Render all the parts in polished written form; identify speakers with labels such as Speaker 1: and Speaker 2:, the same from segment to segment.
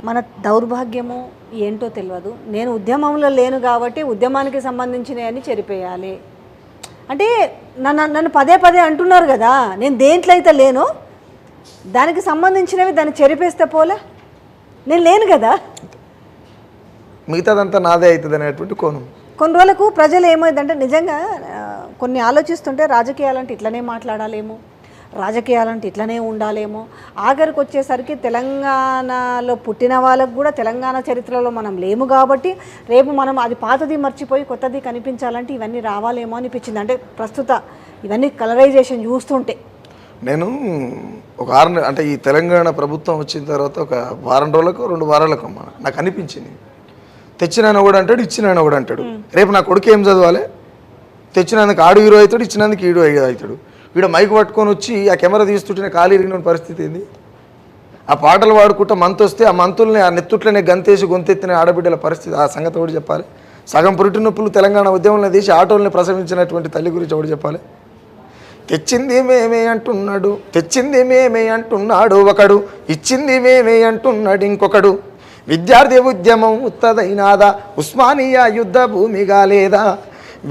Speaker 1: మన దౌర్భాగ్యము ఏంటో తెలియదు. నేను ఉద్యమంలో లేను కాబట్టి ఉద్యమానికి సంబంధించినవన్నీ చెరిపేయాలి అంటే నన్ను పదే పదే అంటున్నారు కదా, నేను దేంట్లో అయితే లేనో దానికి సంబంధించినవి దాన్ని చెరిపేస్తే పోలే, నేను లేను కదా,
Speaker 2: మిగతాదంతా నాదే అవుతుంది అనేటువంటి కోణం.
Speaker 1: కొన్ని రోజులకు ప్రజలు ఏమైందంటే నిజంగా కొన్ని ఆలోచిస్తుంటే రాజకీయాలంటే ఇట్లనే మాట్లాడాలేమో, రాజకీయాలంటే ఇట్లనే ఉండాలేమో, ఆఖరికి వచ్చేసరికి తెలంగాణలో పుట్టిన వాళ్ళకు కూడా తెలంగాణ చరిత్రలో మనం లేము కాబట్టి రేపు మనం అది పాతది మర్చిపోయి కొత్తది కనిపించాలంటే ఇవన్నీ రావాలేమో అనిపించింది. అంటే ప్రస్తుత ఇవన్నీ కలరైజేషన్ చూస్తుంటే
Speaker 2: నేను ఒక 6 నెలలు అంటే ఈ తెలంగాణ ప్రభుత్వం వచ్చిన తర్వాత ఒక వారం రోజులకు 2 వారాలకు అమ్మ నాకు అనిపించింది, తెచ్చినాయన కూడా అంటాడు, ఇచ్చినాయన కూడా అంటాడు. రేపు నా కొడుకు ఏం చదవాలి? తెచ్చినందుకు ఆడు హీరో అవుతాడు, ఇచ్చినందుకు ఈడు అవుతాడు. వీడు మైక్ పట్టుకొని వచ్చి ఆ కెమెరా తీస్తుంటే ఖాళీ ఇరిగిన పరిస్థితి ఏంది? ఆ పాటలు పాడుకుంటా మంతు వస్తే ఆ మంతుల్ని ఆ నెత్తుట్లనే గంతేసి గొంతెత్తిన ఆడబిడ్డల పరిస్థితి, ఆ సంగతి ఒకటి చెప్పాలి. సగం పురిటి నొప్పులు తెలంగాణ ఉద్యమంలో తీసి ఆటోల్ని ప్రసవించినటువంటి తల్లి గురించి ఒకటి చెప్పాలి. తెచ్చింది మేమే అంటున్నాడు, తెచ్చింది మేమే అంటున్నాడు ఒకడు, ఇచ్చింది మేమే అంటున్నాడు ఇంకొకడు. విద్యార్థి ఉద్యమం ఉత్తదైనాదా, ఉస్మానియా యుద్ధ భూమిగా లేదా,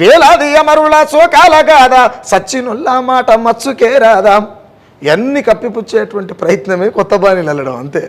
Speaker 2: వేలాది అమరుల శోకాల గాదా, సచ్చినుల్లా మాట మచ్చుకే రాదా. ఇవన్నీ కప్పిపుచ్చేటువంటి ప్రయత్నమే కొత్త బాణీలు వెళ్ళడం అంతే.